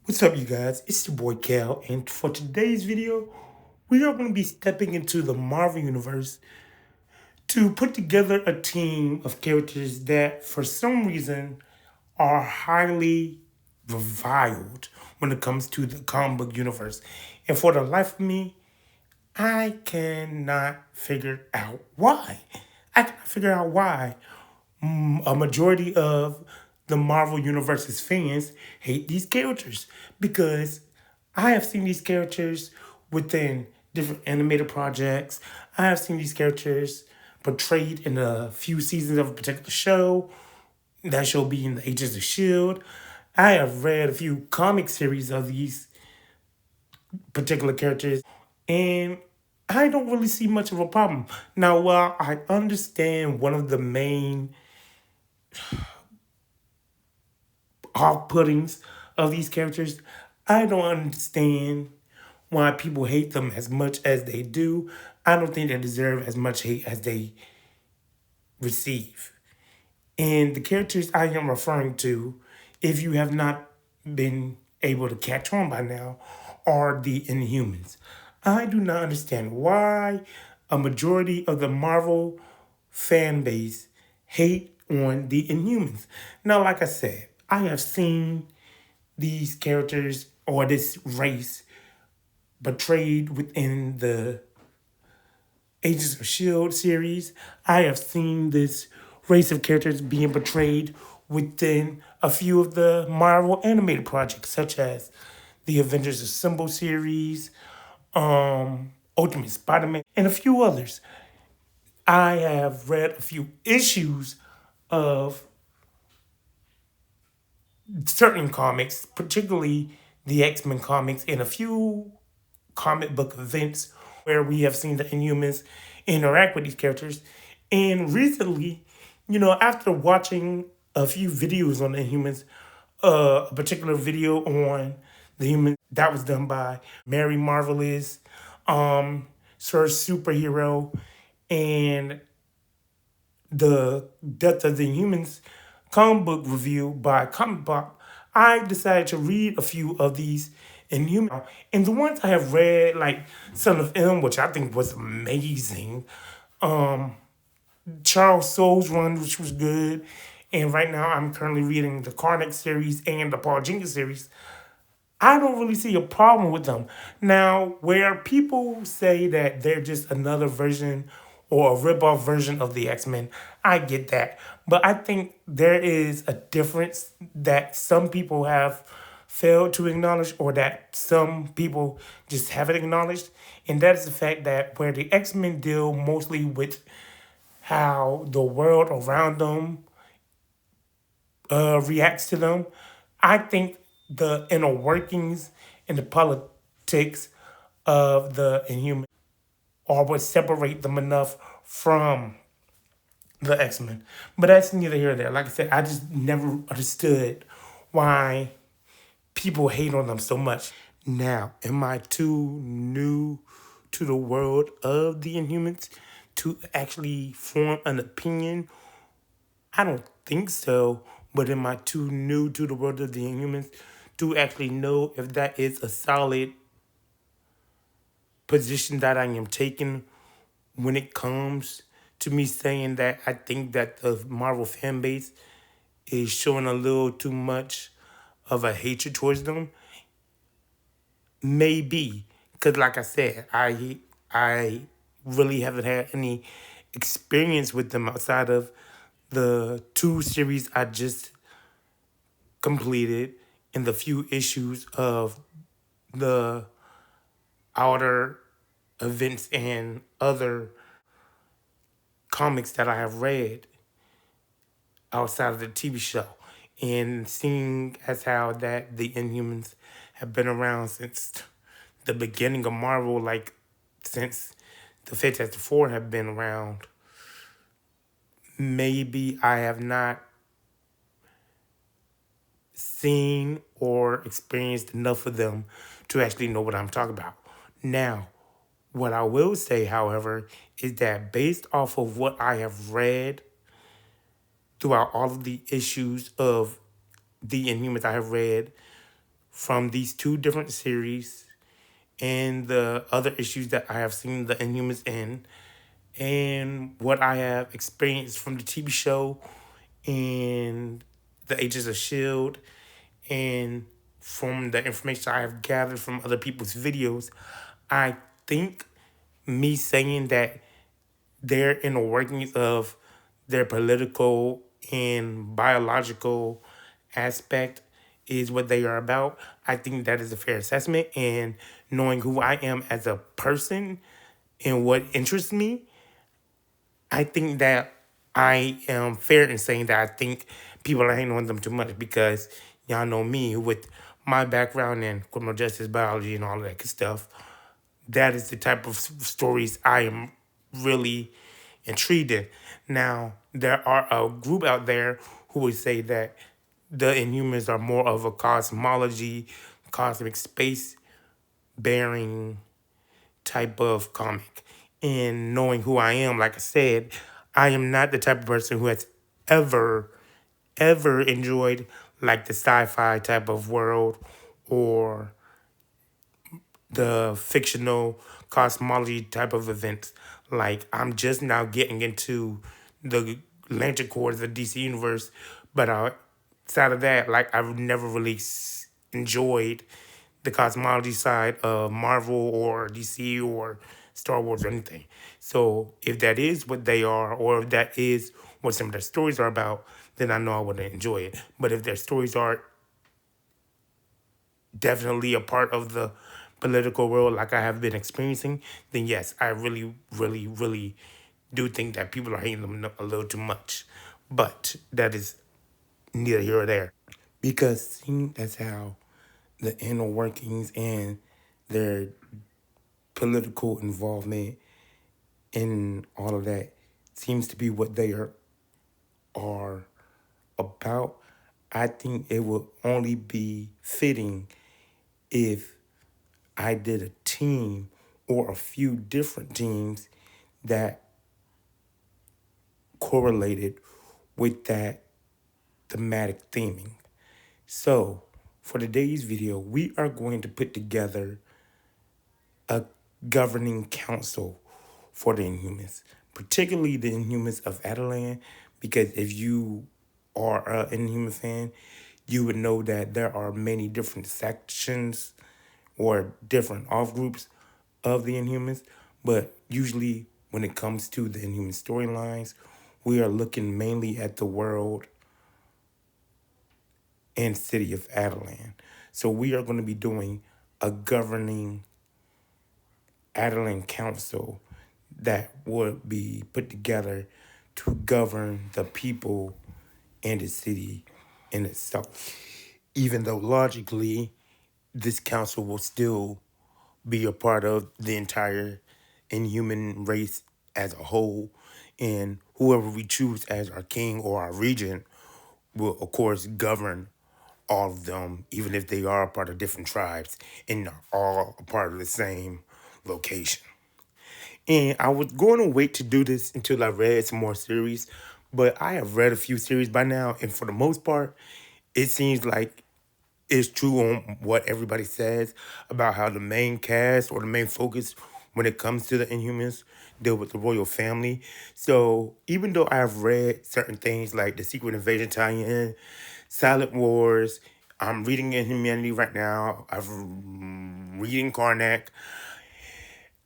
What's up, you guys? It's your boy Cal, and for today's video, we are going to be stepping into the Marvel Universe to put together a team of characters that, for some reason, are highly reviled when it comes to the comic book universe. And for the life of me, I cannot figure out why. I cannot figure out why a majority of the Marvel Universe's fans hate these characters because I have seen these characters within different animated projects. I have seen these characters portrayed in a few seasons of a particular show, that show being the Agents of S.H.I.E.L.D. I have read a few comic series of these particular characters, and I don't really see much of a problem. Now, while I understand one of the main off-puttings of these characters, I don't understand why people hate them as much as they do. I don't think they deserve as much hate as they receive. And the characters I am referring to, if you have not been able to catch on by now, are the Inhumans. I do not understand why a majority of the Marvel fan base hate on the Inhumans. Now, like I said, I have seen these characters or this race portrayed within the Agents of S.H.I.E.L.D. series. I have seen this race of characters being portrayed within a few of the Marvel animated projects, such as the Avengers Assemble series, Ultimate Spider-Man, and a few others. I have read a few issues of certain comics, particularly the X-Men comics, and a few comic book events where we have seen the Inhumans interact with these characters. And recently, after watching a few videos on the Inhumans, a particular video on the Humans that was done by Mary Marvelous, Sir Superhero, and the Death of the Humans comic book review by Comic Pop, I decided to read a few of these Inhuman. And the ones I have read, like Son of M, which I think was amazing. Charles Soule's run, which was good. And right now I'm currently reading the Karnak series and the Paul Jenkins series. I don't really see a problem with them. Now, where people say that they're just another version or a rip-off version of the X-Men, I get that. But I think there is a difference that some people have failed to acknowledge or that some people just haven't acknowledged. And that is the fact that where the X-Men deal mostly with how the world around them reacts to them, I think the inner workings and the politics of the Inhuman are what separate them enough from the X-Men. But that's neither here nor there. Like I said, I just never understood why people hate on them so much. Now, am I too new to the world of the Inhumans to actually form an opinion? I don't think so. But am I too new to the world of the Inhumans to actually know if that is a solid position that I am taking when it comes to me saying that I think that the Marvel fan base is showing a little too much of a hatred towards them? Maybe. Because like I said, I really haven't had any experience with them outside of the two series I just completed and the few issues of the outer events and other comics that I have read outside of the TV show. And seeing as how that the Inhumans have been around since the beginning of Marvel, like since the Fantastic Four have been around, maybe I have not seen or experienced enough of them to actually know what I'm talking about. Now, what I will say, however, is that based off of what I have read throughout all of the issues of the Inhumans I have read from these two different series and the other issues that I have seen the Inhumans in, and what I have experienced from the TV show and the Agents of S.H.I.E.L.D., and from the information I have gathered from other people's videos, I think me saying that they're in the workings of their political and biological aspect is what they are about. I think that is a fair assessment. And knowing who I am as a person and what interests me, I think that I am fair in saying that I think people are hating on them too much because y'all know me with my background in criminal justice, biology, and all of that good stuff. That is the type of stories I am really intrigued in. Now, there are a group out there who would say that the Inhumans are more of a cosmology, cosmic space bearing type of comic. And knowing who I am, like I said, I am not the type of person who has ever, ever enjoyed like the sci-fi type of world or the fictional cosmology type of events. Like I'm just now getting into the Lantern Corps of the DC universe, but outside of that, like I've never really enjoyed the cosmology side of Marvel or DC or Star Wars or anything. So if that is what they are, or if that is what some of their stories are about, then I know I wouldn't enjoy it. But if their stories are definitely a part of the political world like I have been experiencing, then yes, I really, really, really do think that people are hating them a little too much. But that is neither here or there. Because seeing as how the inner workings and their political involvement in all of that seems to be what they are about, I think it would only be fitting if I did a team or a few different teams that correlated with that thematic theming. So, for today's video, we are going to put together a governing council for the Inhumans, particularly the Inhumans of Attilan, because if you are an Inhuman fan, you would know that there are many different sections or different off groups of the Inhumans, but usually when it comes to the Inhuman storylines, we are looking mainly at the world and city of Attilan. So we are going to be doing a governing Attilan council that would be put together to govern the people and the city in itself. Even though logically, this council will still be a part of the entire Inhuman race as a whole, and whoever we choose as our king or our regent will, of course, govern all of them, even if they are a part of different tribes and are all a part of the same location. And I was going to wait to do this until I read some more series, but I have read a few series by now, and for the most part, it seems like it's true on what everybody says about how the main cast or the main focus when it comes to the Inhumans deal with the royal family. So even though I've read certain things like the Secret Invasion tie-in, Silent Wars, I'm reading Inhumanity right now. I'm reading Karnak.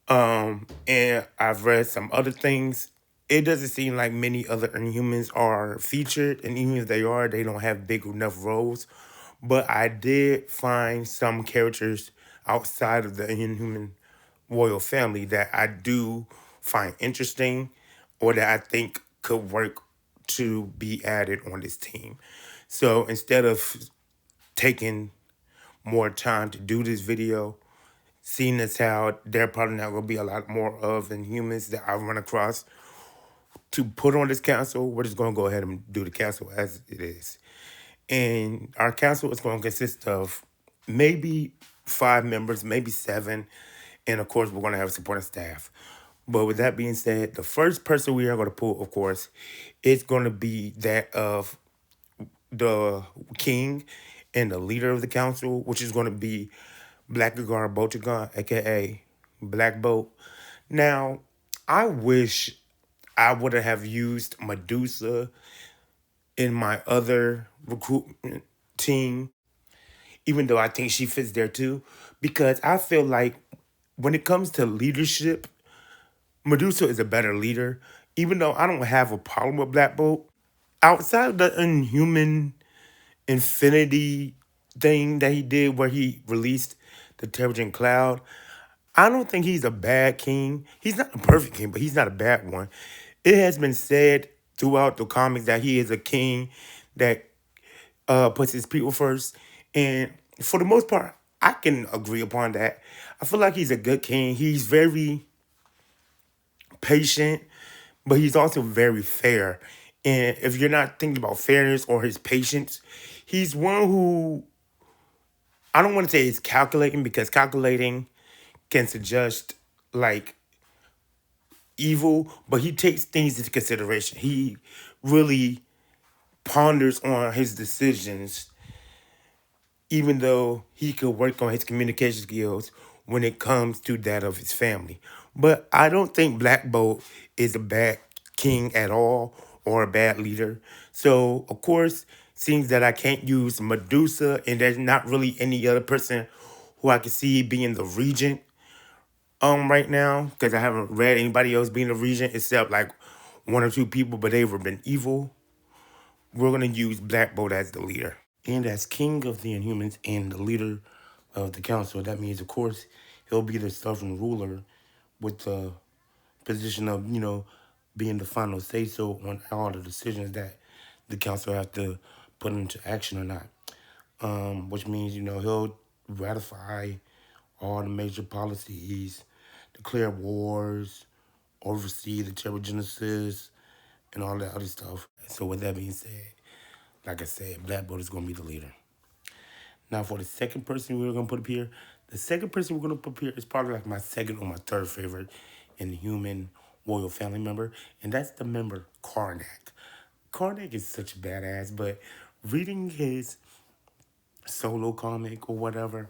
And I've read some other things. It doesn't seem like many other Inhumans are featured, and even if they are, they don't have big enough roles. But I did find some characters outside of the Inhuman royal family that I do find interesting or that I think could work to be added on this team. So instead of taking more time to do this video, seeing as how there probably not going to be a lot more of Inhumans that I run across to put on this council, we're just going to go ahead and do the council as it is. And our council is going to consist of maybe 5 members, maybe 7. And of course, we're going to have supporting staff. But with that being said, the first person we are going to pull, of course, is going to be that of the king and the leader of the council, which is going to be Black Gagar Botagon, aka Black Boat. Now, I wish I would have used Medusa in my other recruitment team, even though I think she fits there too, because I feel like when it comes to leadership, Medusa is a better leader. Even though I don't have a problem with Black Bolt, outside of the Inhuman Infinity thing that he did, where he released the Terrigen Cloud, I don't think he's a bad king. He's not a perfect king, but he's not a bad one. It has been said throughout the comics that he is a king that puts his people first. And for the most part, I can agree upon that. I feel like he's a good king. He's very patient, but he's also very fair. And if you're not thinking about fairness or his patience, he's one who I don't want to say he's calculating because calculating can suggest like evil, but he takes things into consideration. He really ponders on his decisions, even though he could work on his communication skills when it comes to that of his family. But I don't think Black Bolt is a bad king at all or a bad leader. So, of course, seems that I can't use Medusa and there's not really any other person who I can see being the regent right now because I haven't read anybody else being the regent except like one or two people, but they've been evil. We're gonna use Black Bolt as the leader. And as king of the Inhumans and the leader of the council, that means, of course, he'll be the sovereign ruler with the position of, being the final say so on all the decisions that the council has to put into action or not. Which means, he'll ratify all the major policies, declare wars, oversee the terror and all that other stuff. So with that being said, like I said, Black Bolt is going to be the leader. Now, for the second person we're gonna put up here, the second person we're gonna put up here is probably like my second or my third favorite Inhuman royal family member, and that's the member Karnak. Karnak is such a badass, but reading his solo comic or whatever,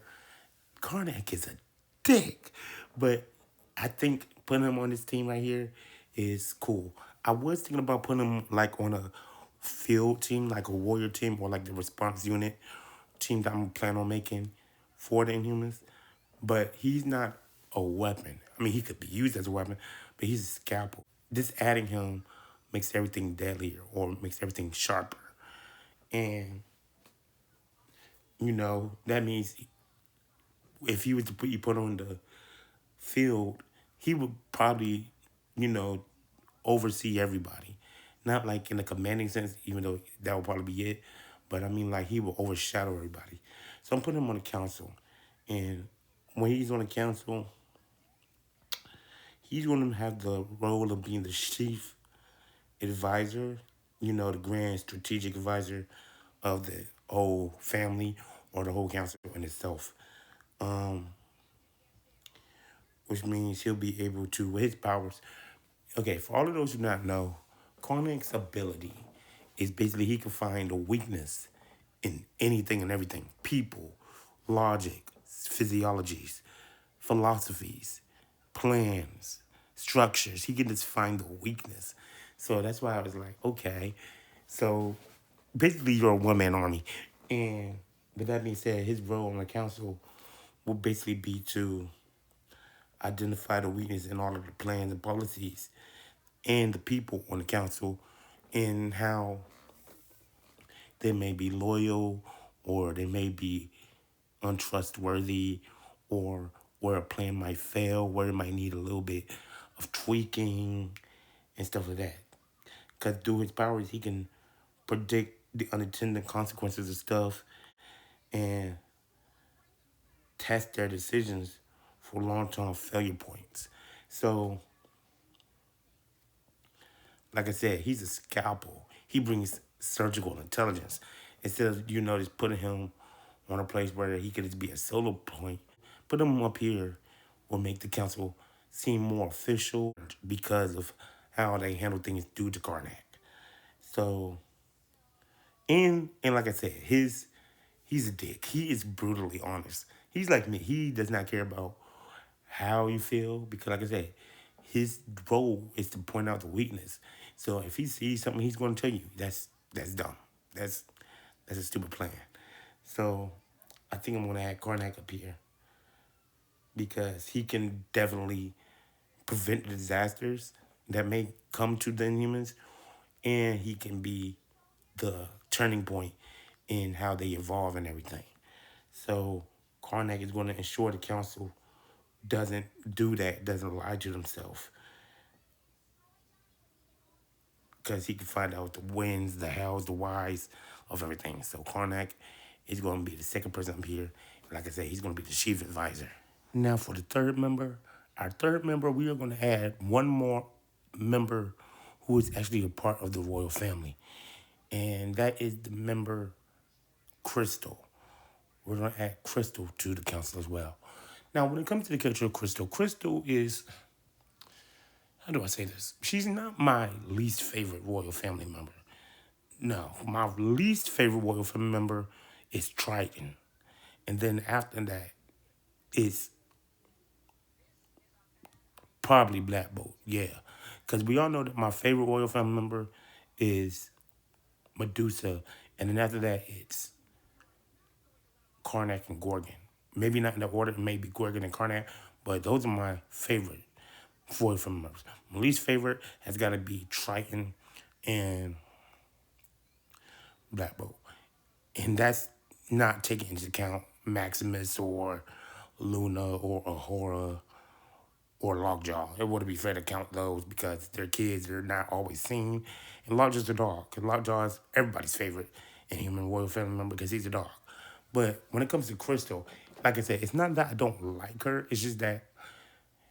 Karnak is a dick. But I think putting him on this team right here is cool. I was thinking about putting him like on a field team, like a warrior team, or like the response unit team that I'm planning on making for the Inhumans. But he's not a weapon. I mean, he could be used as a weapon, but he's a scalpel. Just adding him makes everything deadlier or makes everything sharper. And, that means if he was to put on the field, he would probably, you know, oversee everybody. Not like in a commanding sense, even though that would probably be it. But I mean, like, he will overshadow everybody. So I'm putting him on the council. And when he's on the council, he's going to have the role of being the chief advisor, the grand strategic advisor of the whole family or the whole council in itself. Um, which means he'll be able to, with his powers. Okay, for all of those who do not know, Karnak's ability is basically he can find a weakness in anything and everything. People, logic, physiologies, philosophies, plans, structures. He can just find the weakness. So that's why I was like, okay. So basically you're a one-man army. And with that being said, his role on the council will basically be to identify the weakness in all of the plans and policies and the people on the council and how they may be loyal or they may be untrustworthy or where a plan might fail, where it might need a little bit of tweaking and stuff like that. Because through his powers, he can predict the unintended consequences of stuff and test their decisions for long-term failure points. So like I said, he's a scalpel. He brings surgical intelligence. Instead of, just putting him on a place where he could just be a solo point, put him up here will make the council seem more official because of how they handle things due to Karnak. So, and like I said, He's a dick. He is brutally honest. He's like me. He does not care about how you feel because, like I said, his role is to point out the weakness. So if he sees something, he's going to tell you that's dumb. That's that's a stupid plan. So I think I'm going to add Karnak up here because he can definitely prevent the disasters that may come to the Inhumans, and he can be the turning point in how they evolve and everything. So Karnak is going to ensure the council doesn't do that, doesn't lie to themselves, because he can find out the wins, the hows, the whys of everything. So Karnak is going to be the second person up here. Like I said, he's going to be the chief advisor. Now for the third member, our third member, we are going to add one more member who is actually a part of the royal family, and that is the member Crystal. We're going to add Crystal to the council as well. Now, when it comes to the character of Crystal, Crystal is, how do I say this? She's not my least favorite royal family member. No, my least favorite royal family member is Triton. And then after that, it's probably Black Bolt. Yeah. Because we all know that my favorite royal family member is Medusa. And then after that, it's Karnak and Gorgon. Maybe not in the order, maybe Gorgon and Karnak, but those are my favorite royal family members. My least favorite has got to be Triton and Black Bolt. And that's not taking into account Maximus or Luna or Ahura or Lockjaw. It wouldn't be fair to count those because they're kids, they're not always seen. And Lockjaw's a dog, because Lockjaw is everybody's favorite Inhuman royal family member because he's a dog. But when it comes to Crystal, like I said, it's not that I don't like her, it's just that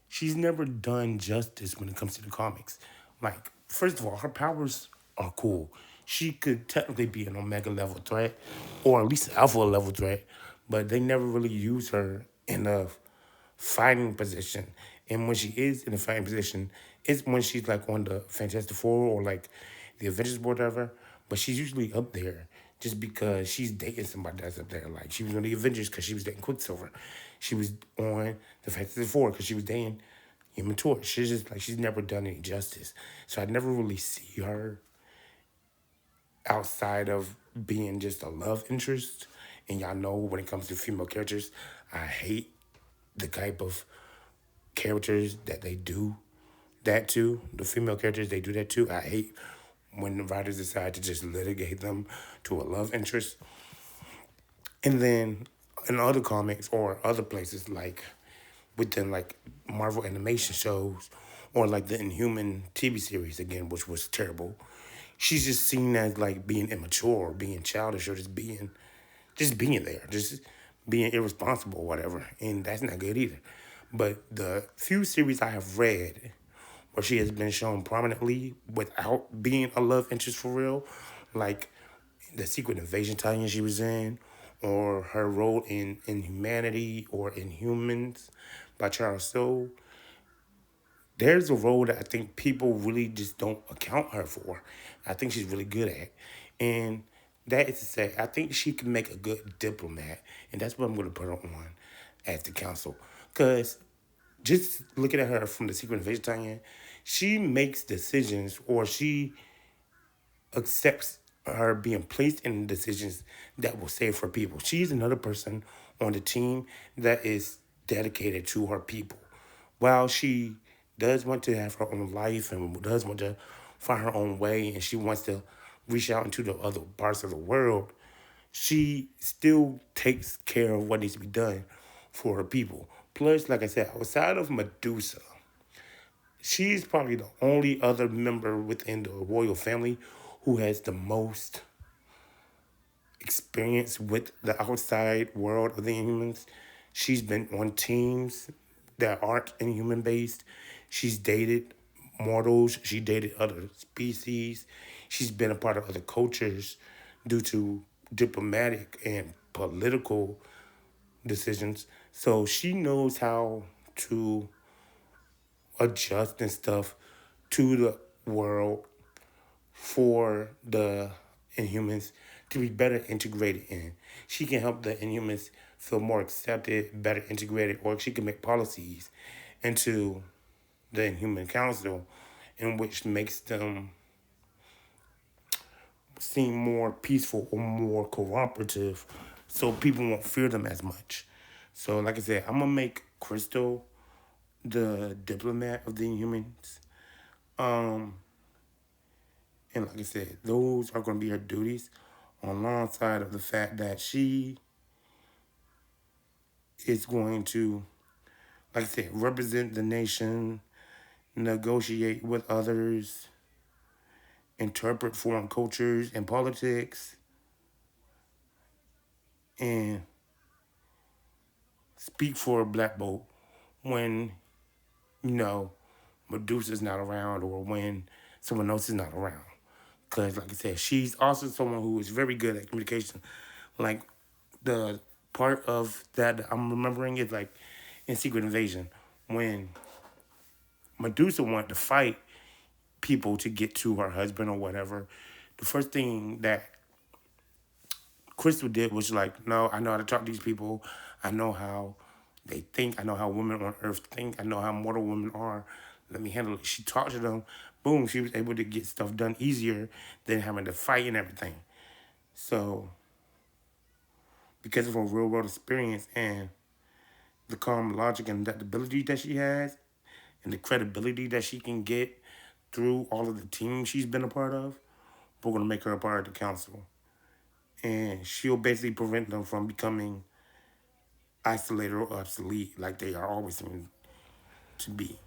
she's never done justice when it comes to the comics. Like, first of all, her powers are cool. She could technically be an Omega level threat, or at least an Alpha level threat, but they never really use her in a fighting position. And when she is in a fighting position, it's when she's like on the Fantastic Four or like the Avengers or whatever. But she's usually up there just because she's dating somebody that's up there. Like she was on the Avengers because she was dating Quicksilver. She was on the Fantastic Four because she was dating Human Torch. She's just like she's never done any justice. So I never really see her outside of being just a love interest. And y'all know when it comes to female characters, I hate the type of characters that they do that to. The female characters, they do that too. I hate when the writers decide to just litigate them to a love interest. And then in other comics or other places, like within like Marvel animation shows or like the Inhuman TV series again, which was terrible. She's just seen as like being immature, or being childish, or just being there, just being irresponsible, or whatever. And that's not good either. But the few series I have read where she has been shown prominently without being a love interest for real, like the Secret Invasion tie she was in, or her role in Humanity or Inhumans by Charles Soule, there's a role that I think people really just don't account her for. I think she's really good at. And that is to say, I think she can make a good diplomat. And that's what I'm going to put her on as the council. Because just looking at her from the Secret Invasion tie she makes decisions or she accepts her being placed in decisions that will save her people. She's another person on the team that is dedicated to her people. While she does want to have her own life and does want to find her own way and she wants to reach out into the other parts of the world, she still takes care of what needs to be done for her people. Plus, like I said, outside of Medusa, she's probably the only other member within the royal family who has the most experience with the outside world of the Inhumans. She's been on teams that aren't Inhuman based. She's dated mortals. She dated other species. She's been a part of other cultures due to diplomatic and political decisions. So she knows how to adjust and stuff to the world for the Inhumans to be better integrated in. She can help the Inhumans feel more accepted, better integrated, or she can make policies into the Inhuman Council in which makes them seem more peaceful or more cooperative so people won't fear them as much. So like I said, I'm gonna make Crystal the diplomat of the Inhumans. Um and like I said, those are gonna be her duties alongside of the fact that she is going to, like I said, represent the nation, negotiate with others, interpret foreign cultures and politics, and speak for a black vote when, you know, Medusa's not around or when someone else is not around. Because, like I said, she's also someone who is very good at communication. Like, the part of that I'm remembering is like in Secret Invasion when Medusa wanted to fight people to get to her husband or whatever. The first thing that Crystal did was like, no, I know how to talk to these people. I know how they think. I know how women on Earth think. I know how mortal women are. Let me handle it. She talked to them. Boom, she was able to get stuff done easier than having to fight and everything. So, because of her real world experience and the calm logic and adaptability that she has, and the credibility that she can get through all of the teams she's been a part of, we're going to make her a part of the council. And she'll basically prevent them from becoming isolated or obsolete like they are always seem to be.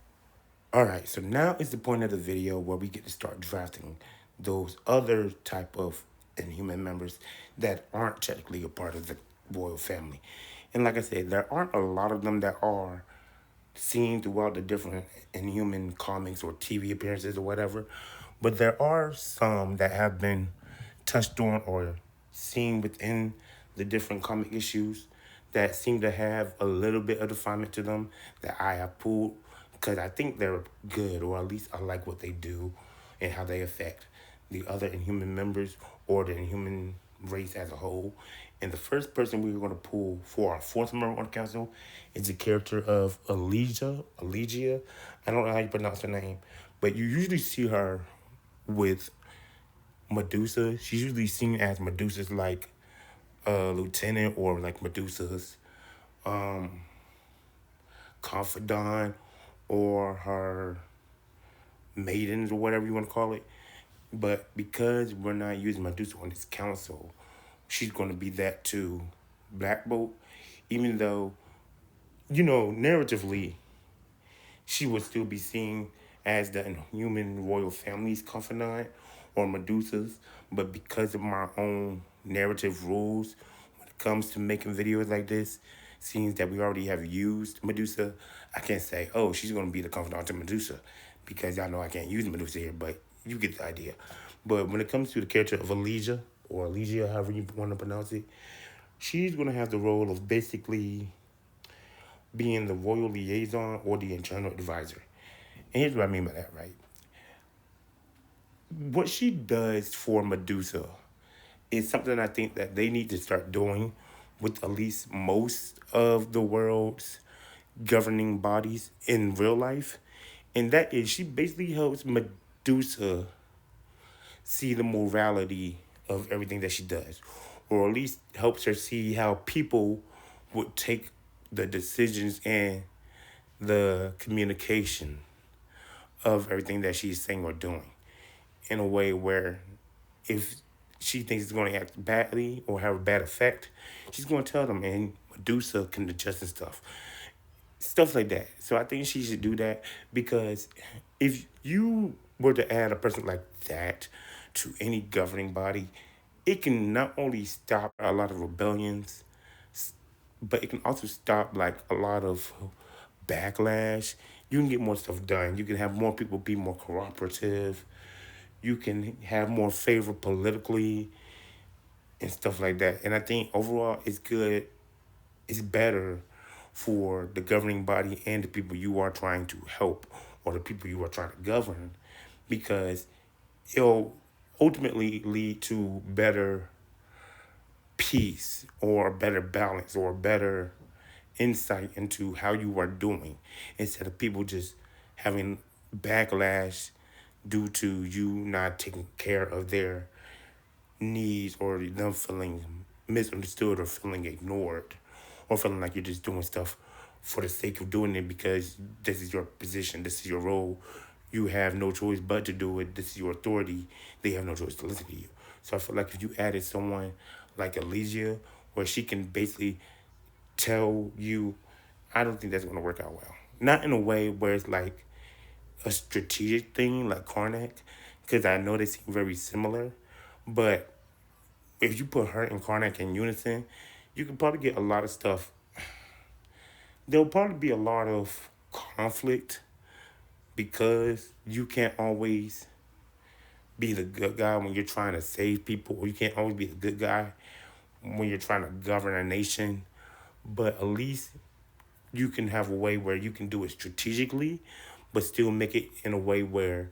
All right, so now is the point of the video where we get to start drafting those other type of Inhuman members that aren't technically a part of the royal family. And like I said, there aren't a lot of them that are seen throughout the different Inhuman comics or TV appearances or whatever, but there are some that have been touched on or seen within the different comic issues that seem to have a little bit of definement to them that I have pulled because I think they're good, or at least I like what they do and how they affect the other Inhuman members or the Inhuman race as a whole. And the first person we were going to pull for our fourth member on the council is the character of Allegia. I don't know how you pronounce her name, but you usually see her with Medusa. She's usually seen as Medusa's like lieutenant or like Medusa's confidant or her maidens or whatever you want to call it. But because we're not using Medusa on this council, she's going to be that to Black Bolt, even though, you know, narratively, she would still be seen as the Inhuman royal family's confidant or Medusa's. But because of my own narrative rules, when it comes to making videos like this, scenes that we already have used Medusa, I can't say, oh, she's going to be the confidant to Medusa, because y'all know I can't use Medusa here, but you get the idea. But when it comes to the character of Allegia, or Allegia, however you want to pronounce it, she's going to have the role of basically being the royal liaison or the internal advisor. And here's what I mean by that, right? What she does for Medusa is something I think that they need to start doing with at least most of the world's governing bodies in real life. And that is, she basically helps Medusa see the morality of everything that she does, or at least helps her see how people would take the decisions and the communication of everything that she's saying or doing in a way where if she thinks it's going to act badly or have a bad effect, she's going to tell them, and Medusa can adjust and stuff like that. So I think she should do that, because if you were to add a person like that to any governing body, it can not only stop a lot of rebellions, but it can also stop like a lot of backlash. You can get more stuff done. You can have more people be more cooperative. You can have more favor politically and stuff like that. And I think overall it's good. It's better for the governing body and the people you are trying to help, or the people you are trying to govern, because it'll ultimately lead to better peace or a better balance or a better insight into how you are doing instead of people just having backlash due to you not taking care of their needs or them feeling misunderstood or feeling ignored or feeling like you're just doing stuff for the sake of doing it because this is your position, this is your role. You have no choice but to do it. This is your authority. They have no choice to listen to you. So I feel like if you added someone like Alicia, where she can basically tell you, I don't think that's going to work out well. Not in a way where it's like a strategic thing like Karnak, because I know they seem very similar. But if you put her and Karnak in unison, you could probably get a lot of stuff. There'll probably be a lot of conflict because you can't always be the good guy when you're trying to save people, or you can't always be the good guy when you're trying to govern a nation. But at least you can have a way where you can do it strategically, but still make it in a way where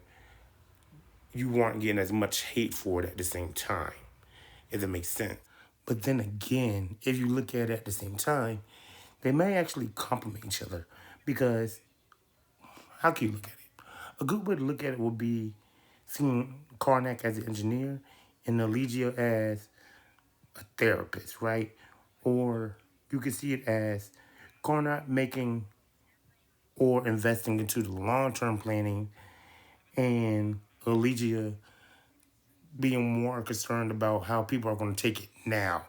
you aren't getting as much hate for it at the same time, if that makes sense. But then again, if you look at it at the same time, they may actually complement each other because how can you look at it? A good way to look at it would be seeing Karnak as an engineer and Elegia as a therapist, right? Or you could see it as Karnak making or investing into the long term planning and Elegia being more concerned about how people are going to take it now.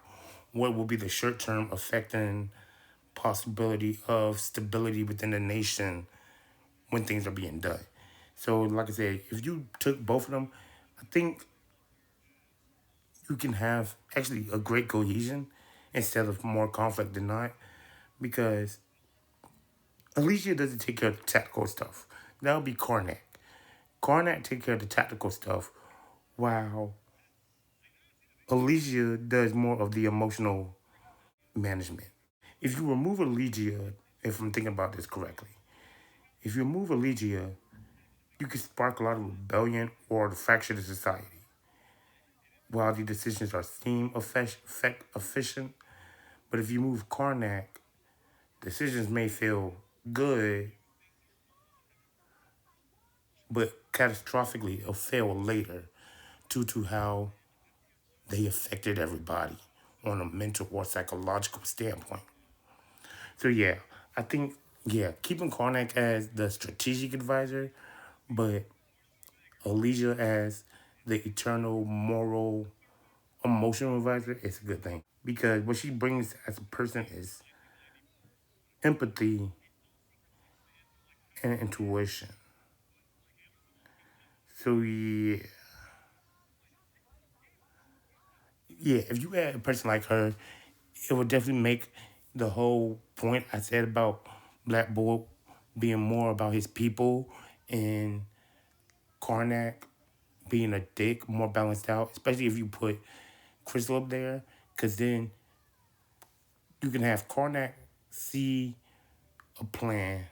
What will be the short term effect and possibility of stability within the nation when things are being done? So, like I said, if you took both of them, I think you can have actually a great cohesion instead of more conflict than not because Alicia doesn't take care of the tactical stuff. That would be Karnak. Karnak takes care of the tactical stuff while Alicia does more of the emotional management. If you remove Allegia, if I'm thinking about this correctly, if you remove Allegia, you can spark a lot of rebellion or the fracture of society. While the decisions are efficient, but if you move Karnak, decisions may feel good, but catastrophically it'll fail later due to how they affected everybody on a mental or psychological standpoint. So yeah, I think keeping Karnak as the strategic advisor, but Alicia as the eternal moral emotional advisor is a good thing because what she brings as a person is empathy and intuition. So if you add a person like her, it would definitely make the whole point I said about Black Bolt being more about his people and Karnak being a dick more balanced out, especially if you put Crystal up there, because then you can have Karnak see a plan,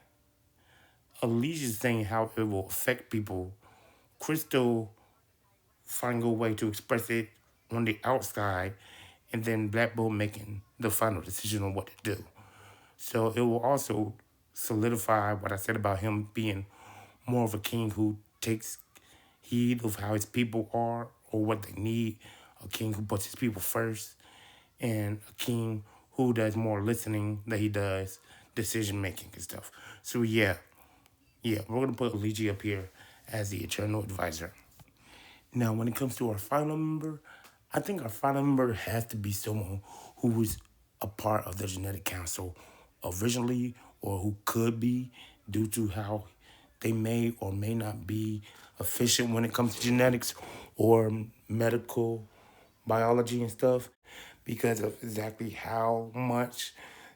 Alicia saying how it will affect people, Crystal find a way to express it on the outside, and then Black Bolt making the final decision on what to do. So it will also solidify what I said about him being more of a king who takes heed of how his people are or what they need, a king who puts his people first, and a king who does more listening than he does decision making and stuff. So we're gonna put Luigi up here as the eternal advisor. Now, when it comes to our final member, I think our final member has to be someone who was a part of the genetic council originally, or who could be due to how they may or may not be efficient when it comes to genetics or medical biology and stuff, because of exactly how much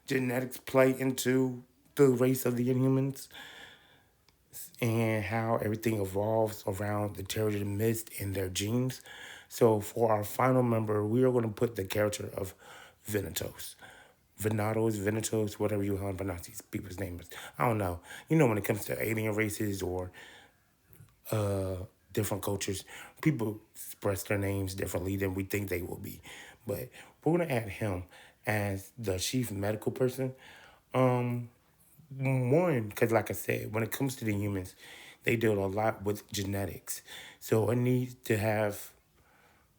genetics play into the race of the Inhumans and how everything evolves around the Terror of the Mist and their genes. So for our final member, we are going to put the character of Venatos. Venatos, Venatos, whatever you want to pronounce these people's names. I don't know. You know, when it comes to alien races or different cultures, people express their names differently than we think they will be. But we're gonna add him as the chief medical person. Um, One, because like I said, when it comes to the humans, they deal a lot with genetics. So it needs to have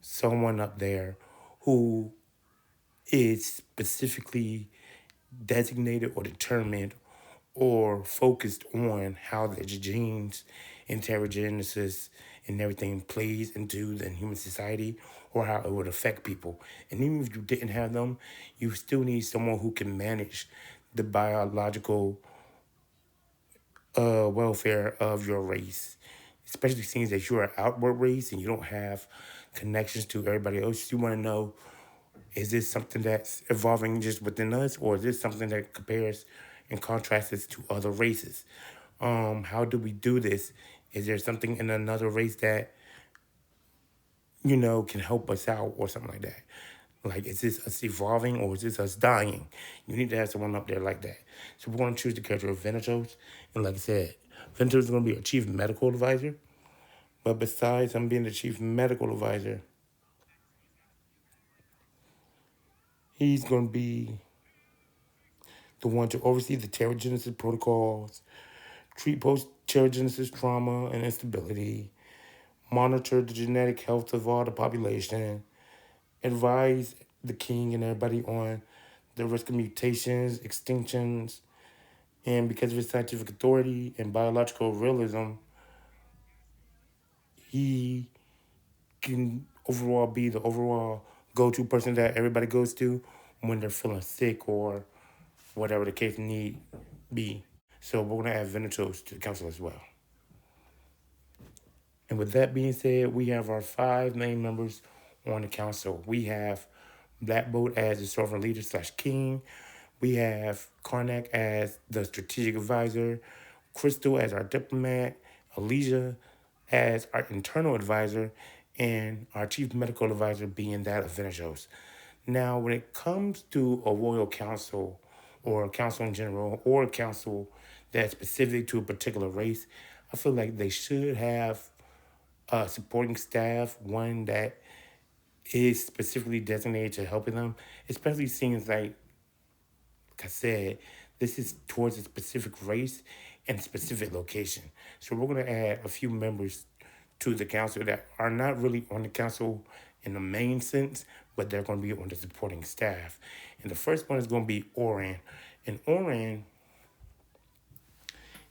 someone up there who is specifically designated or determined or focused on how the genes, interogenesis, and everything plays into the human society or how it would affect people. And even if you didn't have them, you still need someone who can manage the biological welfare of your race, especially seeing that you're an outward race and you don't have connections to everybody else. You want to know, is this something that's evolving just within us, or is this something that compares and contrasts us to other races? How do we do this? Is there something in another race that can help us out or something like that? Like, is this us evolving or is this us dying? You need to have someone up there like that. So we're going to choose the character of Venatos. And like I said, Venatos is going to be a chief medical advisor. But besides him being the chief medical advisor, he's going to be the one to oversee the pterogenesis protocols, treat post-pterogenesis trauma and instability, monitor the genetic health of all the population, advise the king and everybody on the risk of mutations, extinctions, and because of his scientific authority and biological realism, he can overall be the overall go-to person that everybody goes to when they're feeling sick or whatever the case need be. So we're gonna add Venatos to the council as well. And with that being said, we have our five main members on the council. We have Black Bolt as the sovereign leader slash king. We have Karnak as the strategic advisor, Crystal as our diplomat, Alicia as our internal advisor, and our chief medical advisor being that of Venetos. Now, when it comes to a royal council or a council in general or a council that's specific to a particular race, I feel like they should have supporting staff, one that is specifically designated to helping them, especially seeing like I said, this is towards a specific race and specific location. So we're going to add a few members to the council that are not really on the council in the main sense, but they're going to be on the supporting staff. And the first one is going to be Oran. And Oran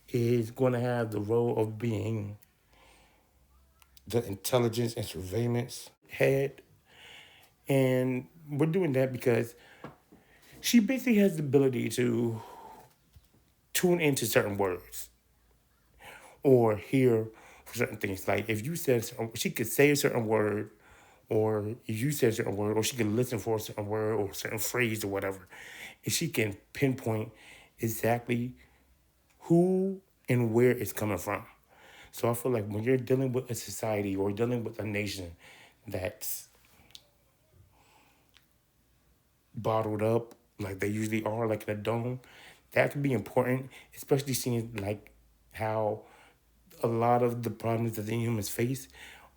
is going to have the role of being the intelligence and surveillance head. And we're doing that because she basically has the ability to tune into certain words or hear for certain things. Like if you said, she could say a certain word, or if you said a certain word, or she can listen for a certain word or a certain phrase or whatever, and she can pinpoint exactly who and where it's coming from. So I feel like when you're dealing with a society or dealing with a nation that's bottled up like they usually are, like in a dome, that could be important, especially seeing like how a lot of the problems that the humans face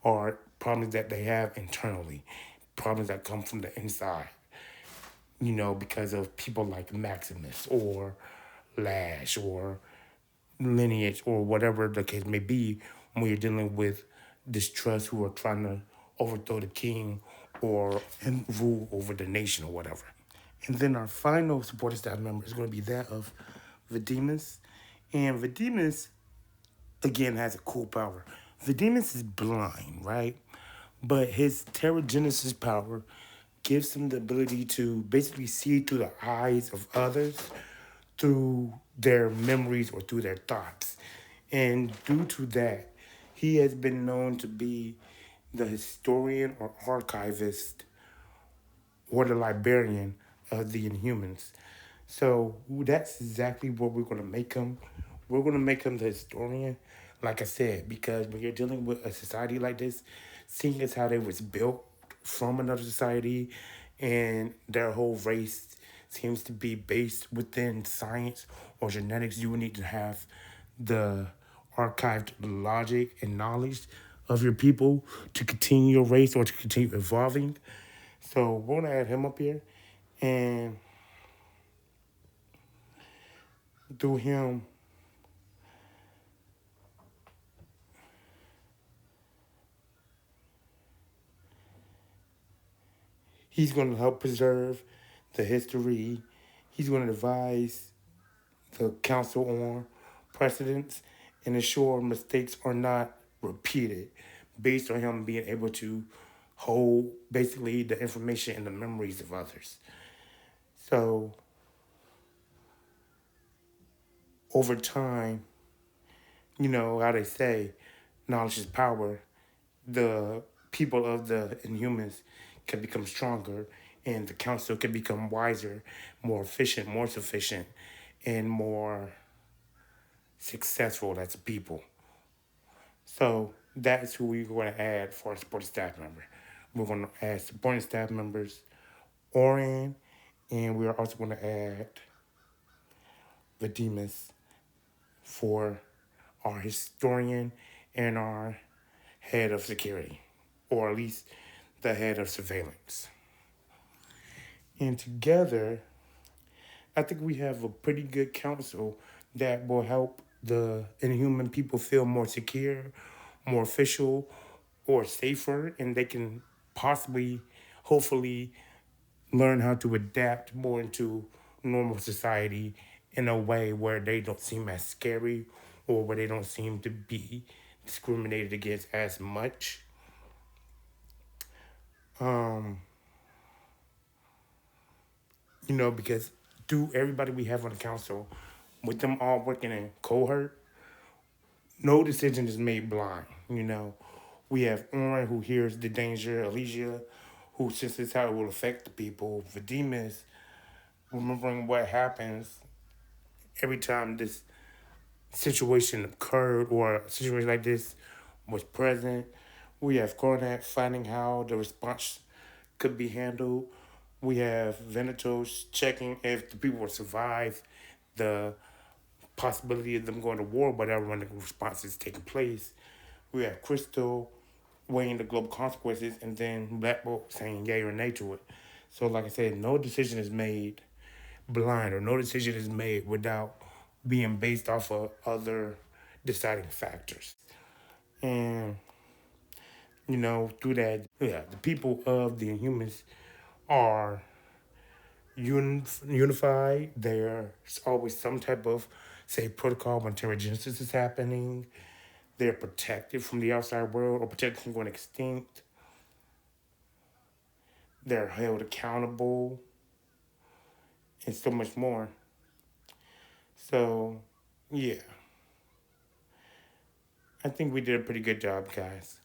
are problems that they have internally, problems that come from the inside, because of people like Maximus or Lash or Lineage or whatever the case may be when you're dealing with distrust who are trying to overthrow the king or and rule over the nation or whatever. And then our final supporting staff member is going to be that of Vademus. And Vademus, again, has a cool power. Vademus is blind, right? But his Terrigenesis power gives him the ability to basically see through the eyes of others through their memories or through their thoughts. And due to that, he has been known to be the historian or archivist or the librarian of the Inhumans. So that's exactly what we're going to make him. We're going to make him the historian, like I said, because when you're dealing with a society like this, seeing as how they was built from another society and their whole race seems to be based within science or genetics, you would need to have the archived logic and knowledge of your people to continue your race or to continue evolving. So we're gonna add him up here, and through him, he's gonna help preserve the history. He's gonna advise the council on precedents and ensure mistakes are not repeated, based on him being able to hold basically the information and the memories of others. So over time, you know how they say knowledge is power, the people of the Inhumans can become stronger and the council can become wiser, more efficient, more sufficient, and more successful as a people. So that's who we're going to add for a supporting staff member. We're going to add supporting staff members, Orin, and we are also going to add Vademus for our historian and our head of security, or at least the head of surveillance. And together, I think we have a pretty good council that will help the Inhuman people feel more secure, more official, or safer, and they can possibly, hopefully, learn how to adapt more into normal society in a way where they don't seem as scary or where they don't seem to be discriminated against as much. Um, because through everybody we have on the council, with them all working in cohort, no decision is made blind. We have Oren who hears the danger, Alicia who senses how it will affect the people, Vademus remembering what happens every time this situation occurred or a situation like this was present. We have Karnak finding how the response could be handled. We have Venatos checking if the people will survive the possibility of them going to war, whatever when the response is taking place. We have Crystal weighing the global consequences, and then Black Bolt saying yay or nay to it. So, like I said, no decision is made blind, or no decision is made without being based off of other deciding factors. And, through that, yeah, the people of the Inhumans are unified. There's always some type of, say, protocol when terragenesis is happening. They're protected from the outside world or protected from going extinct. They're held accountable and so much more. So, yeah, I think we did a pretty good job, guys.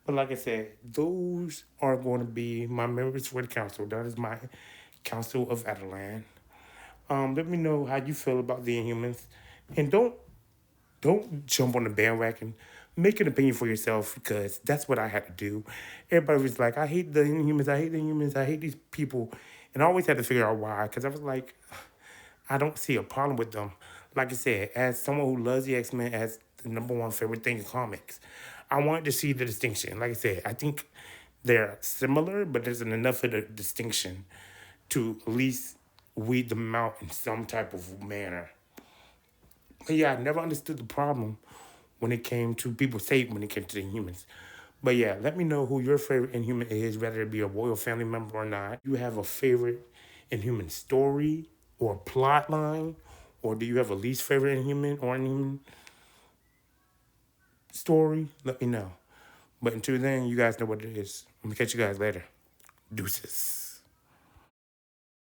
But like I said, those are going to be my members for the council. That is my council of Attilan. Let me know how you feel about the Inhumans, and don't jump on the bandwagon. Make an opinion for yourself because that's what I had to do. Everybody was like, I hate the Inhumans, I hate the Inhumans, I hate these people. And I always had to figure out why because I was like, I don't see a problem with them. Like I said, as someone who loves the X-Men as the number one favorite thing in comics, I wanted to see the distinction. Like I said, I think they're similar, but there's enough of the distinction to at least weed them out in some type of manner. But yeah, I never understood the problem when it came to people say when it came to the humans. But yeah, let me know who your favorite Inhuman is, whether it be a royal family member or not. Do you have a favorite Inhuman story or plot line? Or do you have a least favorite Inhuman or Inhuman story? Let me know. But until then, you guys know what it is. I'm gonna catch you guys later. Deuces.